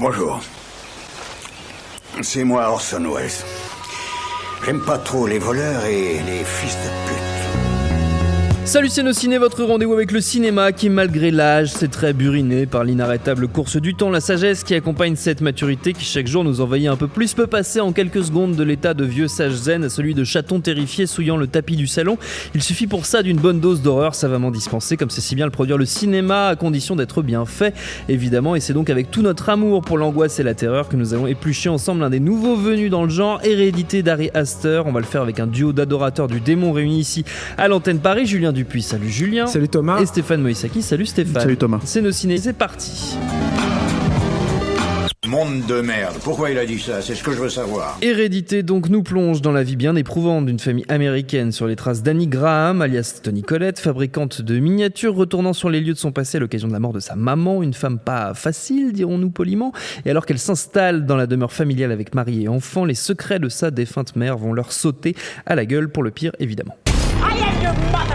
Bonjour. C'est moi Orson Welles. J'aime pas trop les voleurs et les fils de pute. Salut, c'est Nos Ciné, votre rendez-vous avec le cinéma qui, malgré l'âge, s'est très buriné par l'inarrêtable course du temps. La sagesse qui accompagne cette maturité qui chaque jour nous envahit un peu plus peut passer en quelques secondes de l'état de vieux sage zen à celui de chaton terrifié souillant le tapis du salon. Il suffit pour ça d'une bonne dose d'horreur savamment dispensée, comme c'est si bien le produire le cinéma, à condition d'être bien fait, évidemment. Et c'est donc avec tout notre amour pour l'angoisse et la terreur que nous allons éplucher ensemble l'un des nouveaux venus dans le genre, Hérédité d'Ari Aster. On va le faire avec un duo d'adorateurs du démon réunis ici à l'antenne Paris. Julien Dupuis, salut Julien. Salut Thomas. Et Stéphane Moïsaki, salut Stéphane. Salut Thomas. C'est Nos Ciné, c'est parti. Monde de merde. Pourquoi il a dit ça? C'est ce que je veux savoir. Hérédité donc nous plonge dans la vie bien éprouvante d'une famille américaine sur les traces d'Annie Graham, alias Toni Collette, fabricante de miniatures, retournant sur les lieux de son passé à l'occasion de la mort de sa maman, une femme pas facile, dirons-nous poliment. Et alors qu'elle s'installe dans la demeure familiale avec mari et enfants, les secrets de sa défunte mère vont leur sauter à la gueule, pour le pire évidemment. I am your mother!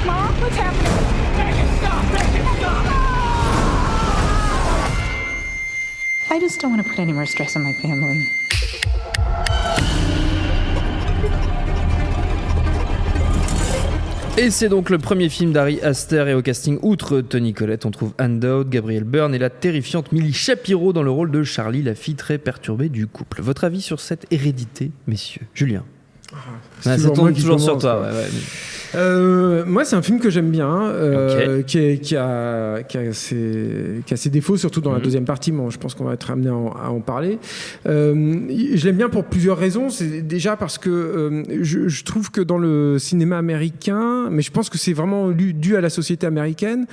Mom, what's happening? Make it stop! Make it stop! I just don't want to put any more stress on my family. Et c'est donc le premier film d'Ari Aster, et au casting, outre Toni Collette, on trouve Anne Dowd, Gabriel Byrne et la terrifiante Millie Shapiro dans le rôle de Charlie, la fille très perturbée du couple. Votre avis sur cette hérédité, messieurs? Julien? C'est ça tourne toujours commence, sur toi. Moi, c'est un film que j'aime bien, Okay. qui a ses défauts, surtout dans la deuxième partie. Bon, je pense qu'on va être amené à en parler. Je l'aime bien pour plusieurs raisons. C'est déjà parce que je trouve que dans le cinéma américain, mais je pense que c'est vraiment dû à la société américaine,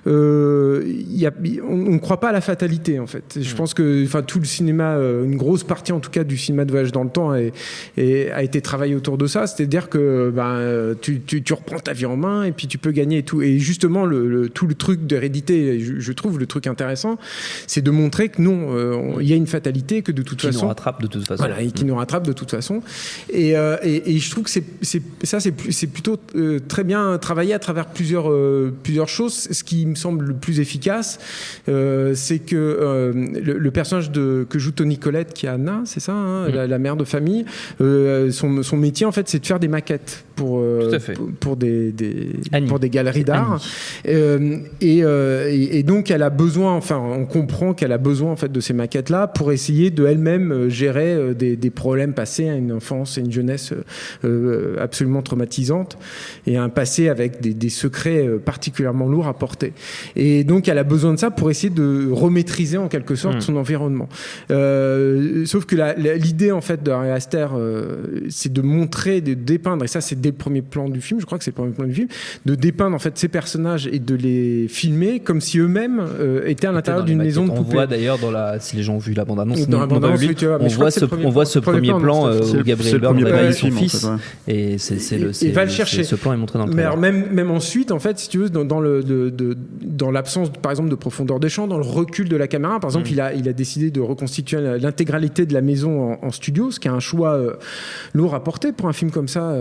on ne croit pas à la fatalité, en fait. Je pense que tout le cinéma, une grosse partie en tout cas du cinéma de voyage dans le temps a été travaillé autour de ça. C'est-à-dire que tu reprends ta vie en main et puis tu peux gagner et tout. Et justement, tout le truc d'hérédité, je trouve le truc intéressant, c'est de montrer que non, il y a une fatalité, que de toute façon... Qui nous rattrape de toute façon. Voilà, et qui nous rattrape de toute façon. Et je trouve que c'est plutôt très bien travaillé à travers plusieurs choses. Ce qui me semble le plus efficace, c'est que le personnage que joue Toni Collette, qui est Anna, c'est ça, hein, la mère de famille, son métier, en fait, c'est de faire des maquettes pour des galeries d'art. Et donc, elle a besoin, on comprend qu'elle a besoin, en fait, de ces maquettes-là pour essayer de elle-même gérer des problèmes passés, une enfance et une jeunesse absolument traumatisantes, et un passé avec des secrets particulièrement lourds à porter. Et donc, elle a besoin de ça pour essayer de remaîtriser, en quelque sorte, son environnement. Sauf que l'idée, en fait, de Ari Aster, c'est de montrer, de dépeindre, et ça, c'est dès le premier plan du film, je crois que c'est le premier plan du film, de dépeindre, en fait, ces personnages et de les filmer comme si eux-mêmes étaient à l'intérieur d'une maison de poupée. On voit d'ailleurs, si les gens ont vu la bande-annonce, on voit ce premier plan où Gabriel Byrne réveille son fils, en fait, et il va le chercher. Ce plan est montré dans le trailer. Même ensuite, en fait, si tu veux, dans l'absence, par exemple, de profondeur des champs, dans le recul de la caméra, par exemple, il a décidé de reconstituer l'intégralité de la maison en studio, ce qui est un choix lourd à porter pour un film comme ça.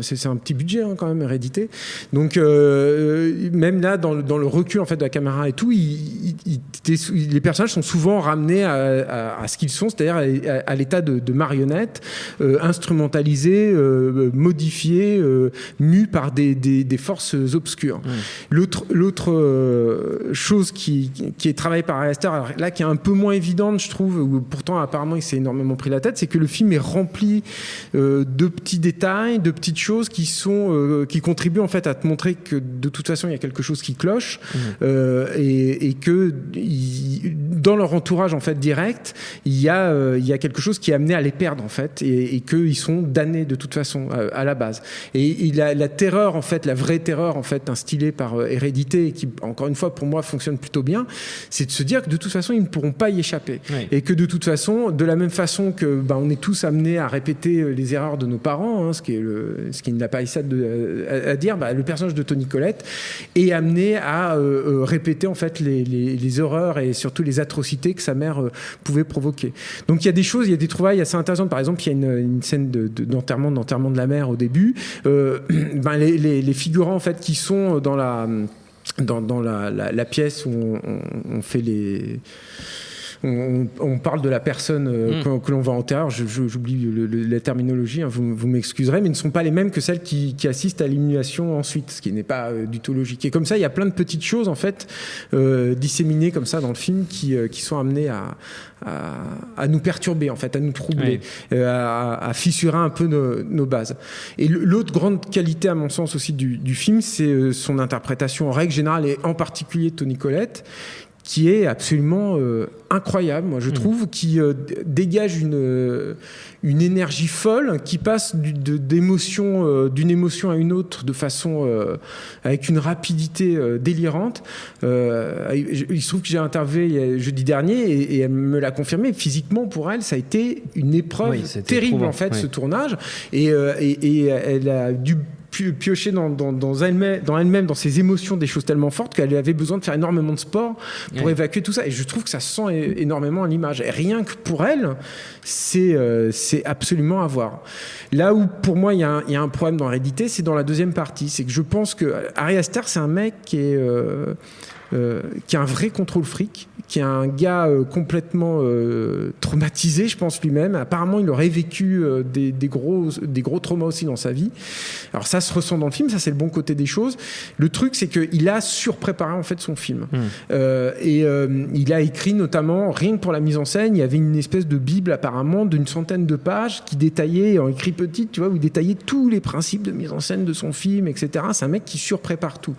C'est un petit budget, hein, quand même, Hérédité. Donc même là, dans le recul, en fait, de la caméra et tout, les personnages sont souvent ramenés à ce qu'ils sont, c'est-à-dire à l'état de marionnettes, instrumentalisés, modifiés, mus par des forces obscures. L'autre chose qui est travaillée par Ari Aster, alors là, qui est un peu moins évidente, je trouve, où pourtant apparemment il s'est énormément pris la tête, c'est que le film est rempli de petits détails, de petites choses qui contribuent, en fait, à te montrer que de toute façon il y a quelque chose qui cloche, et que dans leur entourage, en fait, direct, il y a quelque chose qui est amené à les perdre, en fait, et qu'ils sont damnés de toute façon à la base. Et la terreur, en fait, la vraie terreur, en fait, instillée par Hérédité, et qui, encore une fois, pour moi, fonctionne plutôt bien, c'est de se dire que de toute façon ils ne pourront pas y échapper, et que de toute façon, de la même façon que on est tous amenés à répéter les erreurs de nos parents, hein, ce qui n'a pas ça à dire, le personnage de Toni Collette est amené à répéter, en fait, les horreurs et surtout les atrocités que sa mère pouvait provoquer. Donc il y a des trouvailles assez intéressantes. Par exemple, il y a une scène d'enterrement de la mère au début. Les figurants, en fait, qui sont dans dans la pièce où on fait les... On parle de la personne que l'on va enterrer. J'oublie la terminologie, hein, vous m'excuserez, mais ne sont pas les mêmes que celles qui assistent à l'inhumation ensuite, ce qui n'est pas du tout logique. Et comme ça, il y a plein de petites choses en fait disséminées comme ça dans le film qui sont amenées à nous perturber en fait, à nous troubler, à fissurer un peu nos bases. Et l'autre grande qualité à mon sens aussi du film, c'est son interprétation en règle générale et en particulier de Toni Collette, qui est absolument incroyable, moi je trouve, qui dégage une énergie folle, qui passe d'une émotion à une autre de façon avec une rapidité délirante. Il se trouve que j'ai interviewé jeudi dernier et elle me l'a confirmé. Physiquement, pour elle, ça a été une épreuve terrible en fait, ce tournage, et elle a dû piocher dans elle-même, dans ses émotions, des choses tellement fortes qu'elle avait besoin de faire énormément de sport pour évacuer tout ça. Et je trouve que ça se sent énormément à l'image. Et rien que pour elle, c'est absolument à voir. Là où, pour moi, il y a un problème dans Hérédité, c'est dans la deuxième partie. C'est que je pense que Ari Aster, c'est un mec qui a un vrai contrôle fric, qui est un gars complètement traumatisé, je pense, lui-même. Apparemment, il aurait vécu des gros traumas aussi dans sa vie. Alors ça se ressent dans le film, ça c'est le bon côté des choses. Le truc, c'est qu'il a surpréparé en fait son film. Il a écrit notamment, rien que pour la mise en scène, il y avait une espèce de bible apparemment d'une centaine de pages qui détaillait, en écrit petite, tu vois, où il détaillait tous les principes de mise en scène de son film, etc. C'est un mec qui surprépare tout.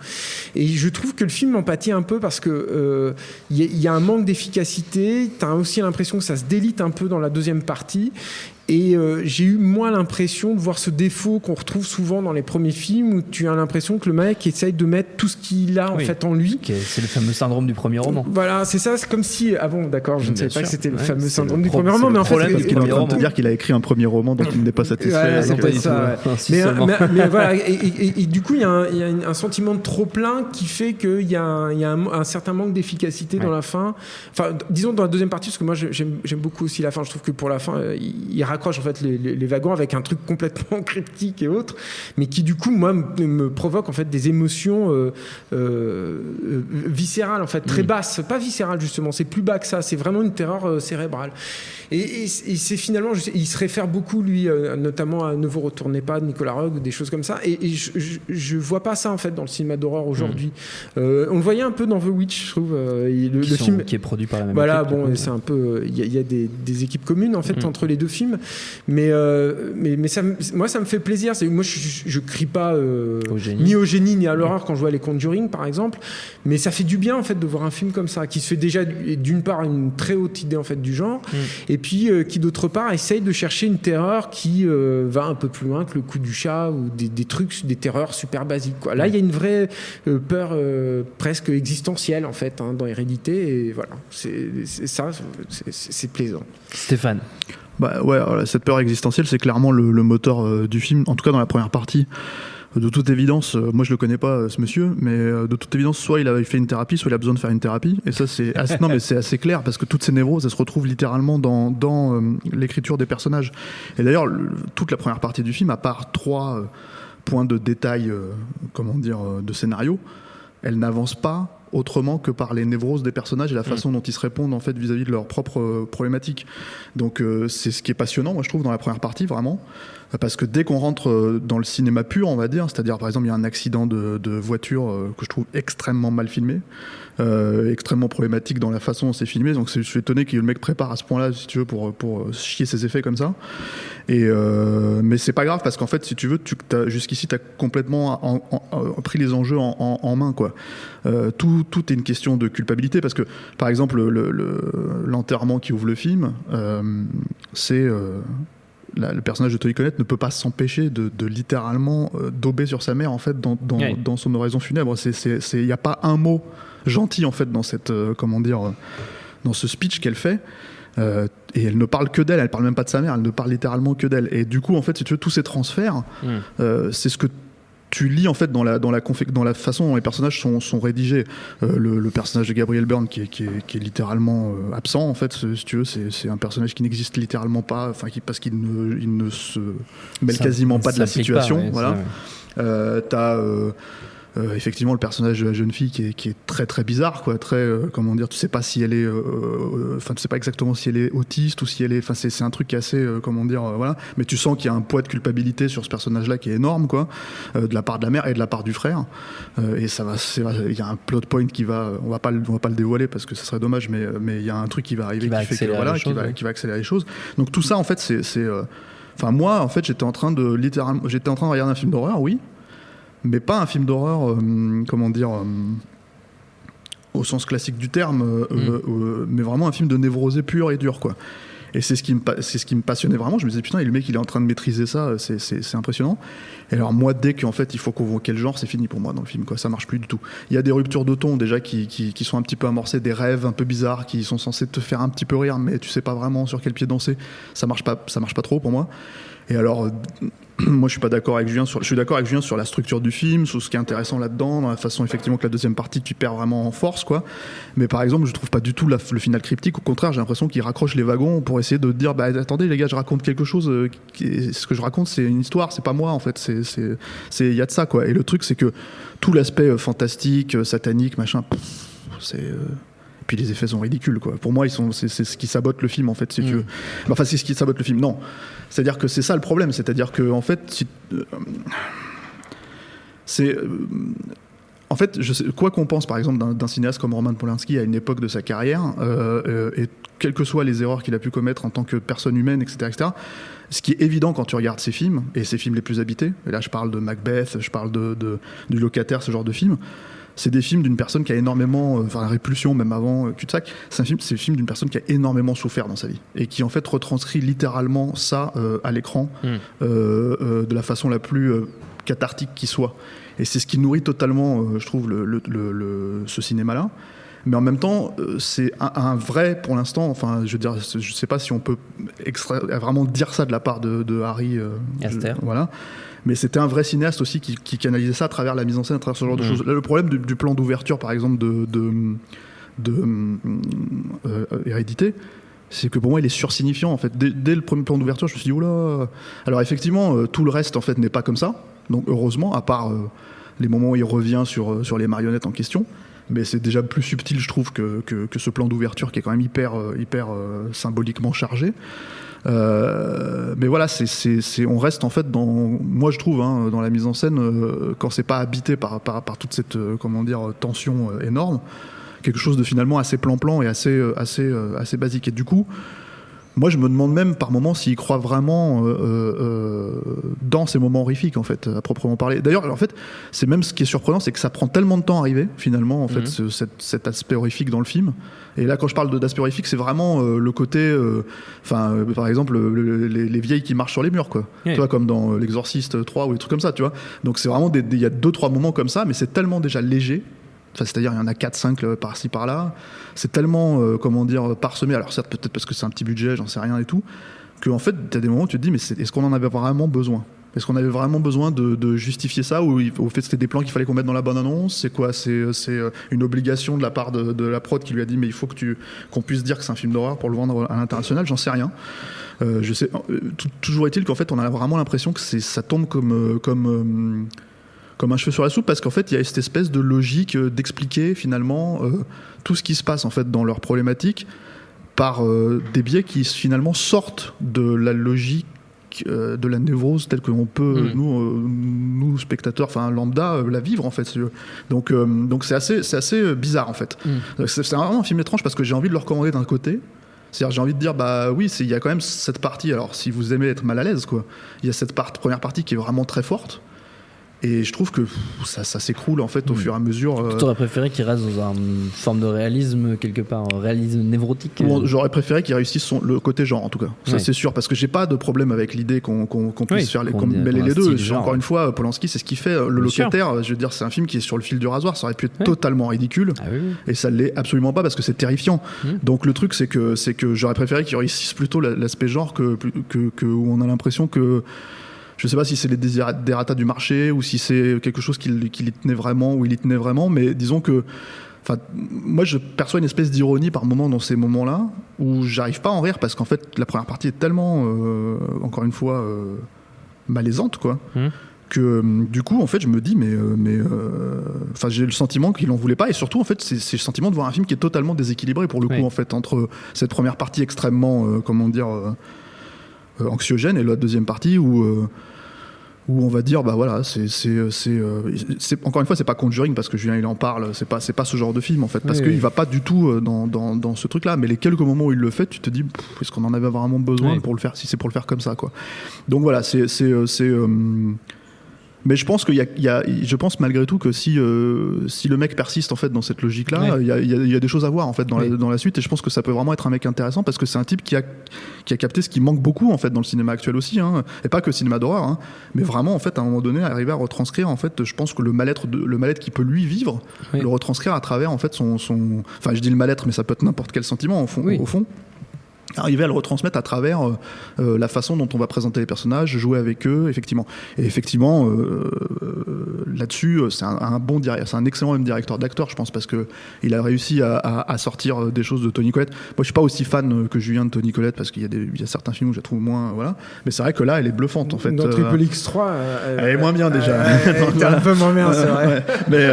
Et je trouve que le film en pâtit un peu parce que y a un manque d'efficacité. T'as aussi l'impression que ça se délite un peu dans la deuxième partie. Et j'ai eu moins l'impression de voir ce défaut qu'on retrouve souvent dans les premiers films où tu as l'impression que le mec essaye de mettre tout ce qu'il a en fait en lui. C'est le fameux syndrome du premier roman. Voilà, c'est ça. C'est comme si... Ah bon, d'accord, je ne savais pas que c'était le fameux syndrome du premier roman. Mais en fait, parce qu'il est en train de te dire qu'il a écrit un premier roman dont il n'est pas satisfait. C'est pas ça. Mais voilà. Et du coup, il y a un sentiment de trop-plein qui fait qu'il y a un certain manque d'efficacité dans la fin. Enfin, disons dans la deuxième partie, parce que moi, j'aime beaucoup aussi la fin. Je trouve que pour la fin, il raccroche en fait les wagons avec un truc complètement cryptique et autres, mais qui du coup moi me provoque en fait des émotions viscérales en fait, très basses, pas viscérales justement, c'est plus bas que ça, c'est vraiment une terreur cérébrale. Et c'est finalement, il se réfère beaucoup lui, notamment à Ne vous retournez pas de Nicolas Roeg ou des choses comme ça. Et je vois pas ça en fait dans le cinéma d'horreur aujourd'hui. On le voyait un peu dans The Witch, je trouve. Le film qui est produit par la même voilà, équipe. Bon, c'est un peu, il y a des équipes communes en fait entre les deux films. Mais ça, moi, ça me fait plaisir. Moi, je crie pas ni au génie ni à l'horreur quand je vois les Conjuring, par exemple. Mais ça fait du bien en fait de voir un film comme ça, qui se fait déjà d'une part une très haute idée en fait du genre, et puis qui d'autre part essaye de chercher une terreur qui va un peu plus loin que le coup du chat ou des trucs, des terreurs super basiques, quoi. Là, il y a une vraie peur presque existentielle en fait dans Hérédité, et voilà, c'est plaisant. Stéphane. Bah ouais, alors, cette peur existentielle, c'est clairement le moteur du film, en tout cas dans la première partie. De toute évidence, moi je le connais pas ce monsieur, mais de toute évidence, soit il a fait une thérapie, soit il a besoin de faire une thérapie. Et ça, c'est assez clair, parce que toutes ces névroses, elles se retrouvent littéralement dans l'écriture des personnages. Et d'ailleurs, toute la première partie du film, à part 3 points de détail, de scénario, elle n'avance pas autrement que par les névroses des personnages et la façon dont ils se répondent en fait vis-à-vis de leurs propres problématiques. Donc c'est ce qui est passionnant, moi je trouve, dans la première partie, vraiment, parce que dès qu'on rentre dans le cinéma pur, on va dire, c'est-à-dire par exemple il y a un accident de voiture que je trouve extrêmement mal filmé, extrêmement problématique dans la façon dont c'est filmé, donc je suis étonné que le mec prépare à ce point-là, si tu veux, pour chier ses effets comme ça. Mais c'est pas grave, parce qu'en fait, si tu veux, jusqu'ici t'as complètement pris les enjeux en main, quoi. Tout est une question de culpabilité, parce que par exemple l'enterrement qui ouvre le film, c'est le personnage de Toni Collette ne peut pas s'empêcher de littéralement dauber sur sa mère en fait dans son oraison funèbre. Il n'y a pas un mot gentil en fait dans cette dans ce speech qu'elle fait. Et elle ne parle que d'elle, elle parle même pas de sa mère, elle ne parle littéralement que d'elle. Et du coup, en fait, si tu veux, tous ces transferts, c'est ce que tu lis en fait dans la façon dont les personnages sont rédigés. Le personnage de Gabriel Byrne qui est littéralement absent en fait, si tu veux, c'est un personnage qui n'existe littéralement pas, parce qu'il ne se mêle quasiment pas de la situation. Voilà. T'as Effectivement, le personnage de la jeune fille qui est très très bizarre, quoi, très comment dire, tu sais pas si elle est, enfin tu sais pas exactement si elle est autiste ou si elle est, enfin c'est un truc qui est assez, comment dire, voilà. Mais tu sens qu'il y a un poids de culpabilité sur ce personnage-là qui est énorme, quoi, de la part de la mère et de la part du frère. Et il y a un plot point qui va, on va pas le dévoiler parce que ça serait dommage, mais il y a un truc qui va arriver qui fait que voilà, qui va accélérer les choses. Donc tout ça en fait c'est enfin moi en fait j'étais en train de regarder un film d'horreur, oui. Mais pas un film d'horreur, comment dire, au sens classique du terme, mais vraiment un film de névrosé pur et dur, quoi. Et c'est ce qui me passionnait vraiment. Je me disais, putain, et le mec, il est en train de maîtriser ça, c'est impressionnant. Et alors, moi, dès qu'en fait, il faut convoquer le genre, c'est fini pour moi dans le film, quoi. Ça marche plus du tout. Il y a des ruptures de ton, déjà, qui sont un petit peu amorcées, des rêves un peu bizarres, qui sont censés te faire un petit peu rire, mais tu sais pas vraiment sur quel pied danser. Ça marche pas trop pour moi. Et alors, moi, je suis d'accord avec Julien sur la structure du film, sur ce qui est intéressant là-dedans, dans la façon effectivement que la deuxième partie, tu perds vraiment en force, quoi. Mais par exemple, je trouve pas du tout le final cryptique. Au contraire, j'ai l'impression qu'il raccroche les wagons pour essayer de dire, bah attendez les gars, je raconte quelque chose. Ce que je raconte, c'est une histoire, c'est pas moi en fait. Il y a de ça, quoi. Et le truc, c'est que tout l'aspect fantastique, satanique, machin, puis les effets sont ridicules, quoi. Pour moi, c'est ce qui sabote le film, en fait. C'est ce qui sabote le film. Non, c'est-à-dire que c'est ça le problème. C'est-à-dire que en fait, en fait, quoi qu'on pense, par exemple, d'un cinéaste comme Roman Polanski à une époque de sa carrière, et quelles que soient les erreurs qu'il a pu commettre en tant que personne humaine, etc., ce qui est évident quand tu regardes ses films, et ses films les plus habités, et là je parle de Macbeth, je parle du Locataire, ce genre de films, c'est des films d'une personne qui a énormément, enfin Répulsion même avant Cul-de-sac, c'est le film d'une personne qui a énormément souffert dans sa vie et qui en fait retranscrit littéralement ça à l'écran de la façon la plus cathartique qui soit. Et c'est ce qui nourrit totalement, je trouve, ce cinéma-là. Mais en même temps, c'est un vrai, pour l'instant, enfin, je veux dire, je sais pas si on peut vraiment dire ça de la part de Harry Aster. Voilà. Mais c'était un vrai cinéaste aussi qui canalisait ça à travers la mise en scène, à travers ce genre de choses. Là, le problème du plan d'ouverture, par exemple, de Hérédité, c'est que pour moi, il est sursignifiant, en fait. Dès le premier plan d'ouverture, je me suis dit, oula. Alors, effectivement, tout le reste, en fait, n'est pas comme ça. Donc, heureusement, à part les moments où il revient sur les marionnettes en question. Mais c'est déjà plus subtil, je trouve, que ce plan d'ouverture qui est quand même hyper symboliquement chargé. Mais voilà, on reste en fait moi je trouve, dans la mise en scène, quand c'est pas habité par toute cette tension énorme, quelque chose de finalement assez plan-plan et assez basique. Et du coup, moi je me demande même par moments s'il croit vraiment dans ces moments horrifiques, en fait, à proprement parler. D'ailleurs, en fait, c'est même ce qui est surprenant, c'est que ça prend tellement de temps à arriver finalement, en fait, cet aspect horrifique dans le film. Et là, quand je parle d'aspect horrifique, c'est vraiment le côté, par exemple, les vieilles qui marchent sur les murs, quoi. Tu vois, comme dans L'Exorciste 3 ou des trucs comme ça, tu vois. Donc c'est vraiment il y a 2-3 moments comme ça, mais c'est tellement déjà léger. Enfin, c'est-à-dire, il y en a 4-5 par-ci par-là. C'est tellement, parsemé. Alors, certes, peut-être parce que c'est un petit budget, j'en sais rien et tout, qu'en fait, tu as des moments où tu te dis, mais est-ce qu'on en avait vraiment besoin ? Est-ce qu'on avait vraiment besoin de justifier ça, ou au fait c'était des plans qu'il fallait qu'on mette dans la bande-annonce ? C'est quoi ? C'est une obligation de la part de la prod qui lui a dit, mais il faut qu'on puisse dire que c'est un film d'horreur pour le vendre à l'international ? J'en sais rien. Je sais. Toujours est-il qu'en fait, on a vraiment l'impression que ça tombe comme un cheveu sur la soupe, parce qu'en fait il y a cette espèce de logique d'expliquer finalement tout ce qui se passe en fait dans leur problématique par des biais qui finalement sortent de la logique de la névrose telle que l'on peut nous spectateurs, enfin lambda, la vivre en fait. Donc c'est assez bizarre en fait. C'est vraiment un film étrange, parce que j'ai envie de le recommander d'un côté. C'est-à-dire, j'ai envie de dire, bah oui, il y a quand même cette partie, alors si vous aimez être mal à l'aise, quoi, il y a cette première partie qui est vraiment très forte. Et je trouve que ça s'écroule en fait au fur et à mesure. Tu aurais préféré qu'il reste dans une forme de réalisme quelque part, un réalisme névrotique. J'aurais préféré qu'il réussisse le côté genre, en tout cas. Ça c'est sûr, parce que j'ai pas de problème avec l'idée qu'on puisse mêler les deux. Encore une fois, Polanski, c'est ce qu'il fait. Le Locataire, je veux dire, c'est un film qui est sur le fil du rasoir. Ça aurait pu être totalement ridicule, et ça l'est absolument pas, parce que c'est terrifiant. Donc le truc, c'est que j'aurais préféré qu'il réussisse plutôt l'aspect genre que où on a l'impression que, je sais pas si c'est les desiderata du marché ou si c'est quelque chose qui y tenait vraiment, ou il y tenait vraiment, mais disons que, moi je perçois une espèce d'ironie par moment dans ces moments-là où j'arrive pas à en rire, parce qu'en fait la première partie est tellement, encore une fois, malaisante, quoi, que du coup en fait je me dis enfin j'ai le sentiment qu'il en voulait pas, et surtout en fait c'est le sentiment de voir un film qui est totalement déséquilibré pour le coup en fait, entre cette première partie extrêmement anxiogène et la deuxième partie où on va dire bah voilà c'est encore une fois c'est pas Conjuring parce que Julien il en parle, c'est pas ce genre de film en fait, parce qu'il va pas du tout dans ce truc là, mais les quelques moments où il le fait tu te dis est-ce qu'on en avait vraiment besoin pour le faire, si c'est pour le faire comme ça quoi. Donc voilà mais je pense je pense malgré tout que si le mec persiste en fait dans cette logique là, il y a des choses à voir en fait dans la suite, et je pense que ça peut vraiment être un mec intéressant parce que c'est un type qui a capté ce qui manque beaucoup en fait dans le cinéma actuel aussi, hein, et pas que le cinéma d'horreur, hein, mais vraiment en fait à un moment donné arriver à retranscrire en fait, je pense que le mal-être qu'il peut lui vivre, le retranscrire à travers en fait son enfin je dis le mal-être mais ça peut être n'importe quel sentiment au fond. Arriver à le retransmettre à travers la façon dont on va présenter les personnages, jouer avec eux, effectivement. Et effectivement, là-dessus, c'est un excellent même directeur d'acteur, je pense, parce que il a réussi à sortir des choses de Toni Collette. Moi, je suis pas aussi fan que Julien de Toni Collette parce qu'il y a certains films où je la trouve moins, voilà. Mais c'est vrai que là, elle est bluffante en fait. Dans Triple X3, elle est moins bien déjà. Elle est un peu moins bien, c'est vrai. Mais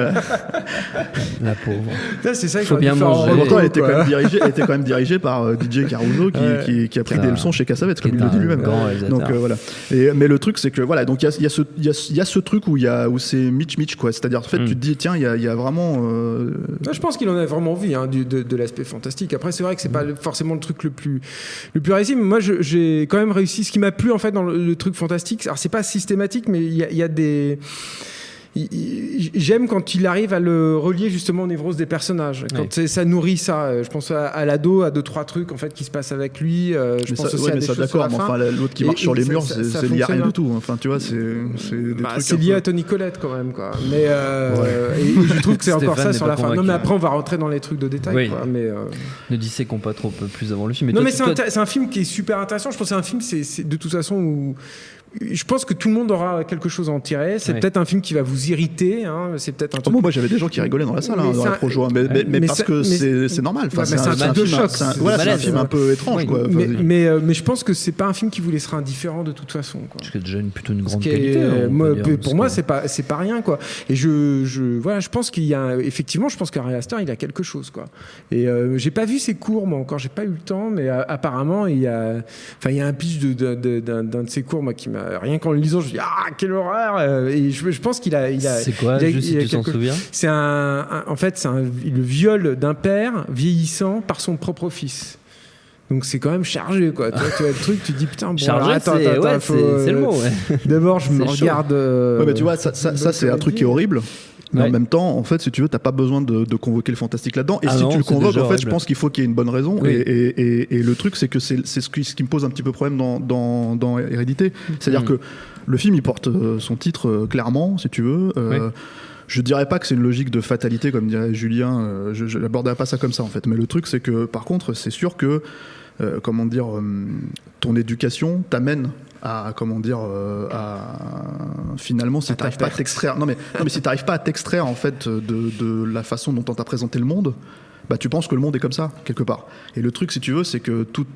la pauvre. Là, c'est ça qu'il faut bien manger. Pourtant, elle était quand même dirigée par DJ Caruso. Qui a pris des leçons chez Cassavetes, comme il le dit lui-même. Donc voilà. Mais le truc, c'est que voilà, donc il y a ce truc où c'est Mitch quoi. C'est-à-dire en fait, tu te dis tiens, il y a vraiment. Je pense qu'il en a vraiment envie de l'aspect fantastique. Après, c'est vrai que c'est pas forcément le truc le plus réussi. Mais moi, j'ai quand même réussi. Ce qui m'a plu en fait dans le truc fantastique. Alors c'est pas systématique, mais il y a des. J'aime quand il arrive à le relier justement aux névroses des personnages. Quand ça nourrit ça. Je pense à l'ado, à 2-3 trucs en fait qui se passent avec lui. Je pense aussi à des choses sur la fin. Enfin, l'autre qui marche sur les murs, c'est lié à rien du tout. Enfin, tu vois, c'est des trucs. C'est lié à Toni Collette quand même, quoi. Mais et je trouve que c'est encore ça sur la fin. Non, mais après on va rentrer dans les trucs de détail. Quoi. Mais ne disséquons pas trop plus avant le film. Non, mais c'est un film qui est super intéressant. Je pense que c'est un film, c'est de toute façon où. Je pense que tout le monde aura quelque chose à en tirer. C'est peut-être un film qui va vous irriter. Hein. C'est peut-être un truc. Moi, j'avais des gens qui rigolaient dans la salle, dans la projo, mais parce que c'est normal. Enfin, c'est un film de choc. C'est un film un peu étrange, quoi. Mais je pense que c'est pas un film qui vous laissera indifférent de toute façon. Parce que déjà plutôt une grande qualité. Pour moi, c'est pas rien, quoi. Et je pense qu'il y a effectivement, je pense qu'Ari Aster, il a quelque chose, quoi. Et j'ai pas vu ses cours, moi encore, j'ai pas eu le temps, mais apparemment, il y a un pitch d'un de ses cours, moi, qui m'a rien qu'en le lisant, je dis quelle horreur. Et je pense qu'il a. C'est quoi, juste si tu t'en souviens? C'est en fait, c'est le viol d'un père vieillissant par son propre fils. Donc c'est quand même chargé, quoi. Tu vois le truc, tu te dis putain, bon, chargé, alors, attends, c'est le mot. Ouais. D'abord, je me regarde. Mais tu vois, ça c'est un truc qui est horrible. Mais en même temps, en fait, si tu veux, t'as pas besoin de convoquer le fantastique là-dedans. Et si tu le convoques, en fait, je pense qu'il faut qu'il y ait une bonne raison. Oui. Et le truc, c'est que c'est ce qui me pose un petit peu problème dans Hérédité. C'est-à-dire que le film, il porte son titre clairement, si tu veux. Je dirais pas que c'est une logique de fatalité, comme dirait Julien. Je n'aborderais pas ça comme ça, en fait. Mais le truc, c'est que, par contre, c'est sûr que, ton éducation t'amène à finalement, si t'arrives pas à t'extraire, non mais si t'arrives pas à t'extraire en fait de la façon dont on t'a présenté le monde, bah tu penses que le monde est comme ça quelque part. Et le truc, si tu veux, c'est que tout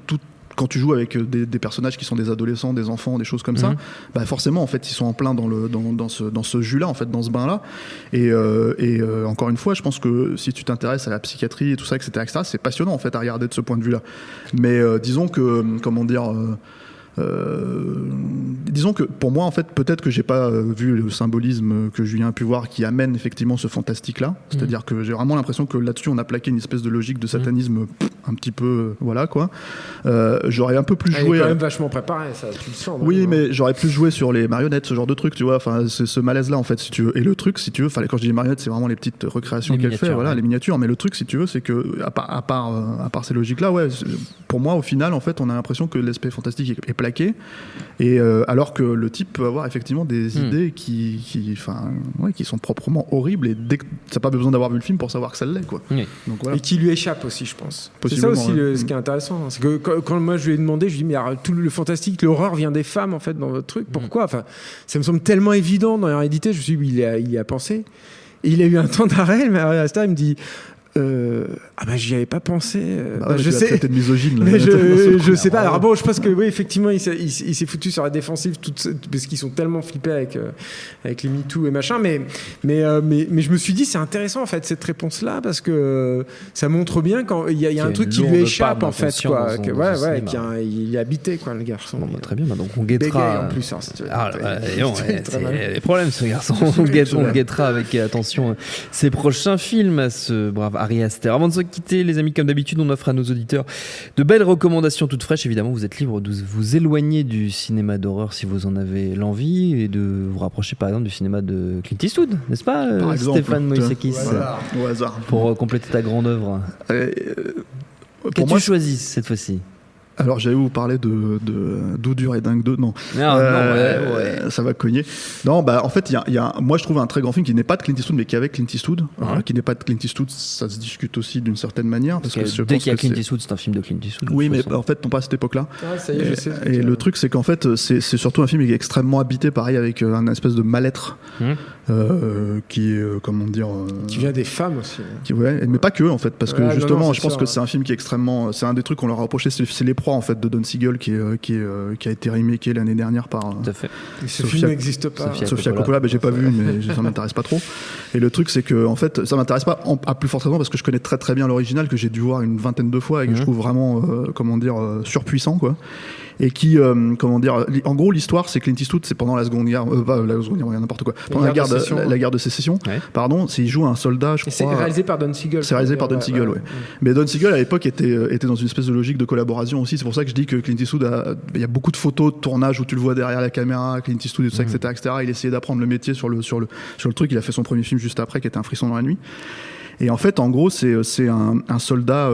quand tu joues avec des personnages qui sont des adolescents, des enfants, des choses comme ça, bah forcément en fait ils sont en plein dans ce jus-là, en fait, dans ce bain-là. Et encore une fois, je pense que si tu t'intéresses à la psychiatrie et tout ça, etc., c'est passionnant en fait à regarder de ce point de vue-là. Mais disons que disons que pour moi en fait peut-être que j'ai pas vu le symbolisme que Julien a pu voir qui amène effectivement ce fantastique là, c'est-à-dire que j'ai vraiment l'impression que là-dessus on a plaqué une espèce de logique de satanisme un petit peu voilà quoi. J'aurais un peu plus joué. Il est quand même vachement préparé, ça, tu le sens. Oui, mais j'aurais plus joué sur les marionnettes, ce genre de truc, tu vois, enfin ce malaise là en fait, si tu veux. Et le truc, si tu veux, quand je dis les marionnettes, c'est vraiment les petites recréations qu'elle fait, voilà, les miniatures. Mais le truc, si tu veux, c'est que à part ces logiques là, pour moi au final en fait on a l'impression que l'aspect fantastique est plaqué, et alors que le type peut avoir effectivement des idées qui sont proprement horribles, et dès que t'as pas besoin d'avoir vu le film pour savoir que ça l'est, quoi. Donc, voilà. Et qui lui échappe aussi, je pense. C'est ça aussi ce qui est intéressant, c'est que quand moi je lui ai demandé, je lui ai dit mais alors, tout le fantastique, l'horreur vient des femmes en fait dans votre truc, pourquoi? Enfin, ça me semble tellement évident dans Hérédité. Je me suis dit il y a pensé, et il a eu un temps d'arrêt, mais il me dit J'y avais pas pensé. Je sais. T'es de misogyne. Là, mais je sais pas. Alors bon, je pense que oui, effectivement, il s'est foutu sur la défensive parce qu'ils sont tellement flippés avec les MeToo et machin. Mais je me suis dit, c'est intéressant en fait cette réponse-là parce que ça montre bien quand il y a un truc qui lui échappe en fait, quoi. Il est habité, quoi, le garçon. Bon, très bien. Donc on guettera. En plus, c'est les problèmes, ce garçon. On guettera avec attention ses prochains films, ce brave Ari Aster. Avant de se quitter, les amis, comme d'habitude, on offre à nos auditeurs de belles recommandations toutes fraîches. Évidemment, vous êtes libre de vous éloigner du cinéma d'horreur si vous en avez l'envie et de vous rapprocher par exemple du cinéma de Clint Eastwood, n'est-ce pas, Stéphane Moïsakis, au hasard, pour compléter ta grande œuvre. Qu'as-tu choisi cette fois-ci? Alors j'allais vous parler de Doudure et Dingue 2, non. Ça va cogner. Non, en fait, il y a moi je trouve un très grand film qui n'est pas de Clint Eastwood mais qui est avec Clint Eastwood. Qui n'est pas de Clint Eastwood, ça se discute aussi d'une certaine manière. Parce que dès qu'il y a Clint Eastwood, c'est un film de Clint Eastwood. Oui, mais en fait, non pas à cette époque-là. Ça y est, je sais. Et le truc, c'est qu'en fait, c'est surtout un film qui est extrêmement habité, pareil, avec un espèce de mal-être qui est, comment dire... qui vient des femmes aussi. Mais pas que, en fait, parce que justement, je pense que c'est un film qui est extrêmement... C'est un des trucs qu'on leur a reproché, c'est Les Proies, en fait, de Don Siegel, qui a été remaké l'année dernière par... Tout à fait. Ce film n'existe pas. Sofia Coppola, j'ai pas vu, mais ça m'intéresse pas trop. Et le truc, c'est que, en fait, ça m'intéresse pas à plus forte raison parce que je connais très très bien l'original, que j'ai dû voir une vingtaine de fois et que je trouve vraiment, surpuissant, quoi. Et qui, en gros, l'histoire, c'est Clint Eastwood, c'est pendant la Seconde Guerre, n'importe quoi, pendant la guerre de sécession, pardon, il joue un soldat, je crois. C'est réalisé par Don Siegel. C'est réalisé par Don Siegel, ouais. Mais Don Siegel, à l'époque, était dans une espèce de logique de collaboration aussi. C'est pour ça que je dis que Clint Eastwood il y a beaucoup de photos de tournage où tu le vois derrière la caméra, Clint Eastwood et tout ça, etc. Il essayait d'apprendre le métier sur le truc. Il a fait son premier film juste après, qui était Un frisson dans la nuit. Et en fait, en gros, c'est un soldat,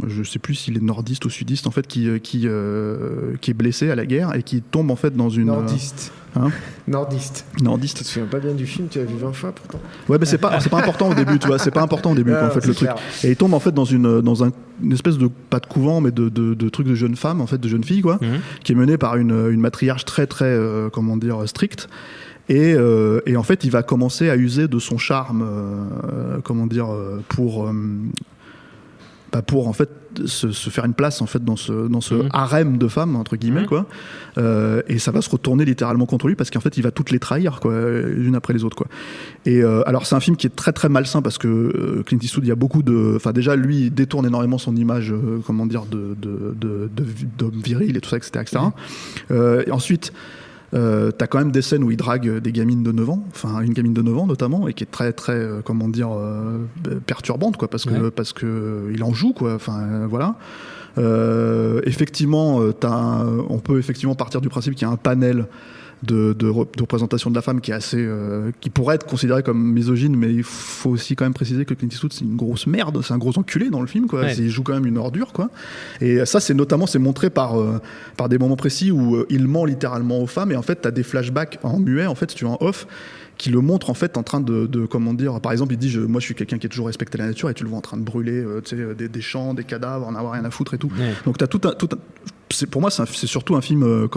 je sais plus s'il est nordiste ou sudiste, en fait, qui est blessé à la guerre et qui tombe en fait dans une... Nordiste. Nordiste. Tu te souviens pas bien du film, tu l'as vu 20 fois pourtant. Ouais, mais c'est pas important au début, tu vois, c'est pas important au début en fait le truc. Et il tombe en fait dans une espèce de, pas de couvent, mais de truc de jeune femme, en fait, de jeune fille, quoi, qui est menée par une matriarche très très, stricte. Et en fait, il va commencer à user de son charme, pour en fait se faire une place en fait dans ce harem de femmes entre guillemets, quoi. Et ça va se retourner littéralement contre lui parce qu'en fait, il va toutes les trahir, quoi, l'une après les autres, quoi. Et alors, c'est un film qui est très très malsain parce que Clint Eastwood, il y a beaucoup déjà lui, il détourne énormément son image, d'homme viril et tout ça, etc. Et ensuite. T'as quand même des scènes où il drague des gamines de 9 ans, enfin une gamine de 9 ans notamment, et qui est très très perturbante, quoi, parce que il en joue, quoi, enfin voilà. Effectivement, on peut effectivement partir du principe qu'il y a un panel de représentation de la femme qui est assez qui pourrait être considéré comme misogyne, mais il faut aussi quand même préciser que Clint Eastwood, c'est une grosse merde, c'est un gros enculé dans le film, quoi. Il joue quand même une ordure, quoi. Et ça, c'est montré par des moments précis où il ment littéralement aux femmes, et en fait t'as des flashbacks en muet, en fait, si tu veux, en off, qui le montre en fait en train de comment dire, par exemple il dit moi je suis quelqu'un qui a toujours respecté la nature, et tu le vois en train de brûler des champs, des cadavres, en avoir rien à foutre et tout. Donc t'as tout un pour moi c'est surtout un film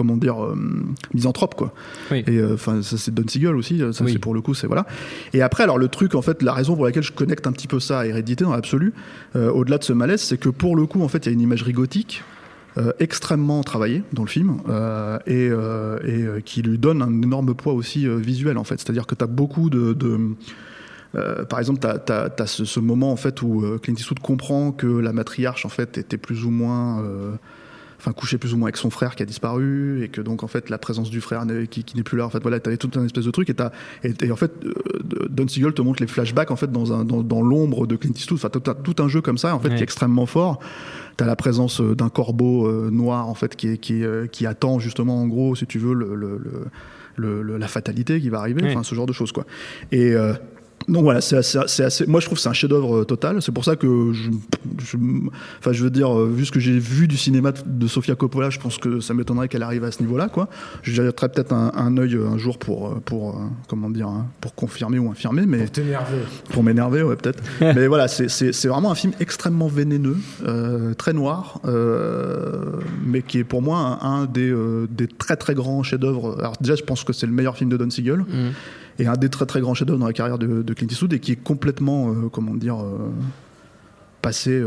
misanthrope, quoi. Et enfin ça, c'est Don Siegel aussi, ça c'est pour le coup, c'est voilà. Et après, alors le truc, en fait, la raison pour laquelle je connecte un petit peu ça à Hérédité dans l'absolu, au-delà de ce malaise, c'est que pour le coup, en fait, il y a une imagerie gothique extrêmement travaillée dans le film, et qui lui donne un énorme poids aussi visuel, en fait. C'est-à-dire que tu as beaucoup par exemple, t'as ce moment, en fait, où Clint Eastwood comprend que la matriarche, en fait, était plus ou moins couché plus ou moins avec son frère qui a disparu, et que donc en fait la présence du frère qui n'est plus là, en fait voilà, t'avais tout un espèce de truc, et en fait Don Siegel te montre les flashbacks, en fait, dans l'ombre de Clint Eastwood, enfin t'as tout un jeu comme ça, en fait, qui est extrêmement fort. T'as la présence d'un corbeau noir, en fait, qui attend justement, en gros, si tu veux, la fatalité qui va arriver, enfin ce genre de choses, quoi. Et donc voilà, c'est assez. Moi, je trouve que c'est un chef-d'œuvre total. C'est pour ça que je veux dire, vu ce que j'ai vu du cinéma de Sofia Coppola, je pense que ça m'étonnerait qu'elle arrive à ce niveau-là, quoi. Je jetterai peut-être un œil un jour pour confirmer ou infirmer, mais pour t'énerver. Pour m'énerver, ouais, peut-être. Mais voilà, c'est vraiment un film extrêmement vénéneux, très noir, mais qui est pour moi un des très très grands chefs-d'œuvre. Alors déjà, je pense que c'est le meilleur film de Don Siegel. Et un des très très grands chefs-d'œuvre dans la carrière de Clint Eastwood, et qui est complètement passé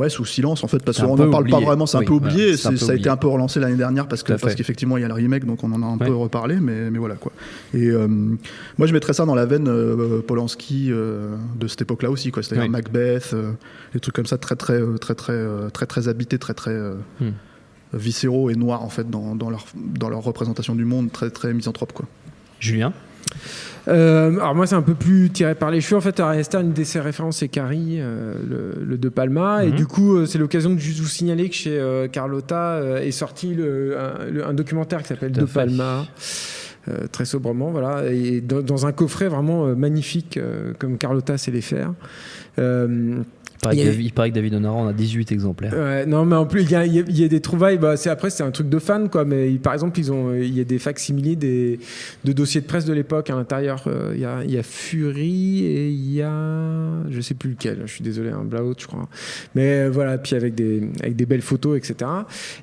sous silence en fait, parce C'est un qu'on peu n'en parle pas oublié. vraiment, c'est un Oui, peu oublié, voilà, c'est un peu ça a été oublié. un peu relancé l'année dernière parce Tout à fait. qu'effectivement il y a le remake, donc on en a un peu Ouais. reparlé, mais voilà quoi. Et moi je mettrais ça dans la veine Polanski de cette époque-là aussi, quoi. C'est-à-dire Oui. Macbeth, des trucs comme ça très habités, très viscéraux et noirs en fait dans leur représentation du monde, très misanthrope quoi. Julien. Alors moi c'est un peu plus tiré par les cheveux. En fait, Ari Aster, une de ses références c'est Carrie, le De Palma, et du coup c'est l'occasion de juste vous signaler que chez Carlotta est sorti un documentaire qui s'appelle Tout à De fait. Palma. Très sobrement, voilà, et dans un coffret vraiment magnifique, comme Carlotta sait les faire. Il paraît que David Honoran a 18 exemplaires. Ouais, non, mais en plus, il y a des trouvailles. Bah, c'est un truc de fan, quoi. Mais par exemple, il y a des facsimilés de dossiers de presse de l'époque à l'intérieur. Il y a Fury et il y a, je sais plus lequel. Je suis désolé, un Blaout, je crois. Mais voilà, puis avec des belles photos, etc.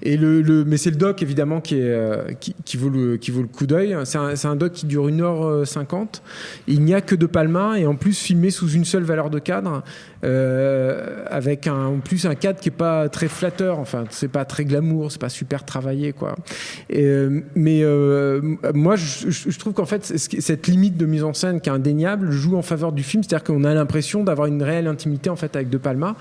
Et mais c'est le doc évidemment qui vaut le coup d'œil. C'est un doc qui dure 1h50. Il n'y a que De Palma et en plus filmé sous une seule valeur de cadre. Avec en plus un cadre qui est pas très flatteur, enfin c'est pas très glamour, c'est pas super travaillé quoi. Mais moi je trouve qu'en fait cette limite de mise en scène qui est indéniable joue en faveur du film, c'est-à-dire qu'on a l'impression d'avoir une réelle intimité en fait avec De Palma,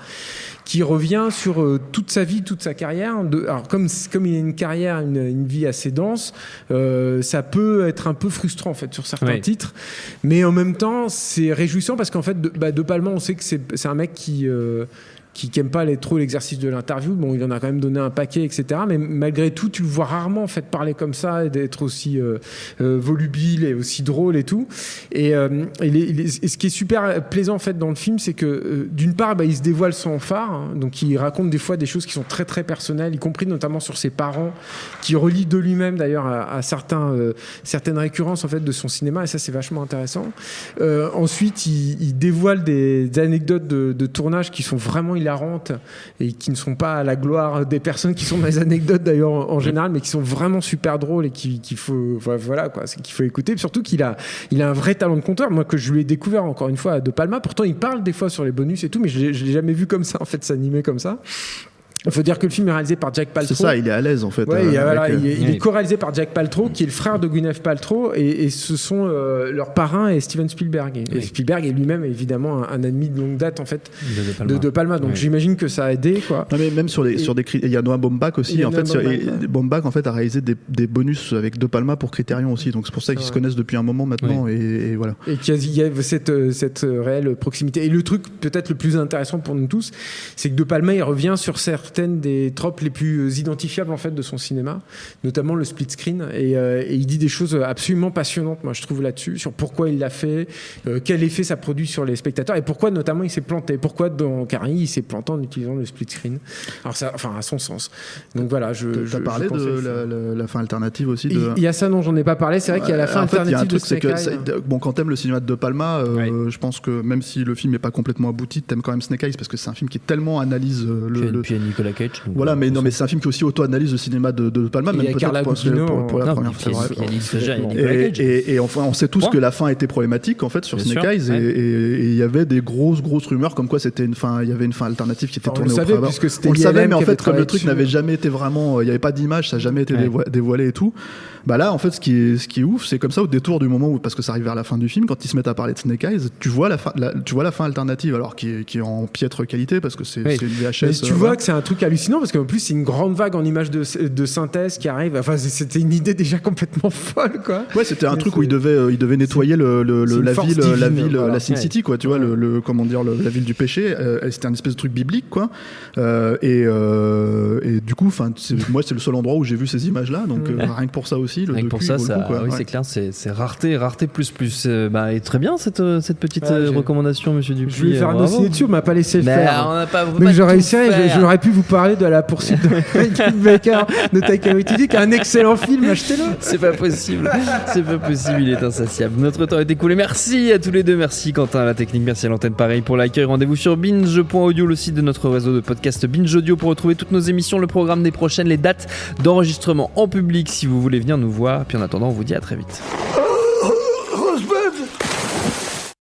qui revient sur toute sa vie, toute sa carrière. Alors comme il a une carrière, une vie assez dense, ça peut être un peu frustrant en fait sur certains titres, mais en même temps c'est réjouissant parce qu'en fait De Palma, on sait que c'est un mec qui aime pas trop l'exercice de l'interview. Bon, il en a quand même donné un paquet, etc. Mais malgré tout, tu le vois rarement en fait parler comme ça et d'être aussi volubile et aussi drôle et tout. Et ce qui est super plaisant en fait dans le film, c'est que d'une part, il se dévoile sans phare, hein, donc il raconte des fois des choses qui sont très très personnelles, y compris notamment sur ses parents, qui relient de lui-même d'ailleurs à certaines récurrences en fait de son cinéma. Et ça, c'est vachement intéressant. Ensuite, il dévoile des anecdotes de tournage qui sont vraiment hilarantes et qui ne sont pas à la gloire des personnes qui sont dans les anecdotes d'ailleurs en général, mais qui sont vraiment super drôles et qu'il faut écouter. Et surtout qu'il a un vrai talent de conteur. Moi, que je lui ai découvert encore une fois à De Palma, pourtant il parle des fois sur les bonus et tout, mais je l'ai jamais vu comme ça en fait, s'animer comme ça. Il faut dire que le film est réalisé par Jack Paltrow. C'est ça, il est à l'aise en fait. Ouais, il est co-réalisé par Jack Paltrow, qui est le frère de Gwyneth Paltrow, et ce sont leurs parrains et Steven Spielberg. Et Spielberg est lui-même évidemment un ami de longue date en fait de De Palma. Donc j'imagine que ça a aidé quoi. Non, mais même il y a Noah Baumbach aussi. En fait, Baumbach en fait a réalisé des bonus avec De Palma pour Criterion aussi. Donc c'est pour ça qu'ils se connaissent depuis un moment maintenant et voilà. Et qu'il y a cette réelle proximité. Et le truc peut-être le plus intéressant pour nous tous, c'est que De Palma il revient sur certaines des tropes les plus identifiables en fait de son cinéma, notamment le split screen, et il dit des choses absolument passionnantes, moi je trouve, là-dessus, sur pourquoi il l'a fait, quel effet ça produit sur les spectateurs, et pourquoi notamment il s'est planté, pourquoi dans Carrie il s'est planté en utilisant le split screen. Alors ça, enfin à son sens. Donc voilà, t'as parlé de la fin alternative aussi. Il y a ça, non, j'en ai pas parlé. C'est vrai qu'il y a la fin alternative. Il y a un truc, de c'est Snake Eyes. bon, quand t'aimes le cinéma de Palma, je pense que même si le film n'est pas complètement abouti, t'aimes quand même Snake Eyes parce que c'est un film qui tellement analyse Puis il y a Nicolas Cage. Voilà, mais non, mais c'est un film qui aussi auto-analyse le cinéma de Palma, même peut-être pour la première fois. Et enfin, on sait tous que la fin était problématique en fait sur Snake Eyes, et il y avait des grosses rumeurs comme quoi c'était une fin, il y avait une fin alternative qui était tournée au travers. On le savait, mais en fait, comme le truc n'avait jamais été vraiment, il n'y avait pas d'image, ça n'a jamais été dévoilé et tout. Bah là, en fait, ce qui est ouf, c'est comme ça au détour du moment où, parce que ça arrive vers la fin du film, quand ils se mettent à parler de Snake Eyes, tu vois la fin alternative, alors qui est en piètre qualité parce que c'est une VHS. Mais tu vois que c'est un truc hallucinant parce qu'en plus c'est une grande vague en images de synthèse qui arrive. Enfin, c'était une idée déjà complètement folle, quoi. Ouais, c'était un truc où il devait nettoyer la Sin City, quoi. Tu vois, comment dire, la ville du péché. C'était un espèce de truc biblique, quoi. Et du coup, enfin, moi, c'est le seul endroit où j'ai vu ces images-là, donc rien que pour ça aussi. Rien que pour ça, oui, c'est clair, c'est rareté plus. Et très bien cette petite recommandation, monsieur Dupuis. Je voulais faire un dossier dessus, on m'a pas laissé le faire. On n'a pas. Donc j'aurais pu vous parler de La Poursuite de Michael Baker de Taika Waititi, qui est un excellent film, achetez-le. C'est pas possible, il est insatiable. Notre temps est écoulé. Merci à tous les deux, merci Quentin à la technique, merci à l'antenne pareil pour l'accueil. Rendez-vous sur binge.audio, le site de notre réseau de podcast Binge Audio, pour retrouver toutes nos émissions, le programme des prochaines, les dates d'enregistrement en public si vous voulez venir nous voir. Puis en attendant, on vous dit à très vite.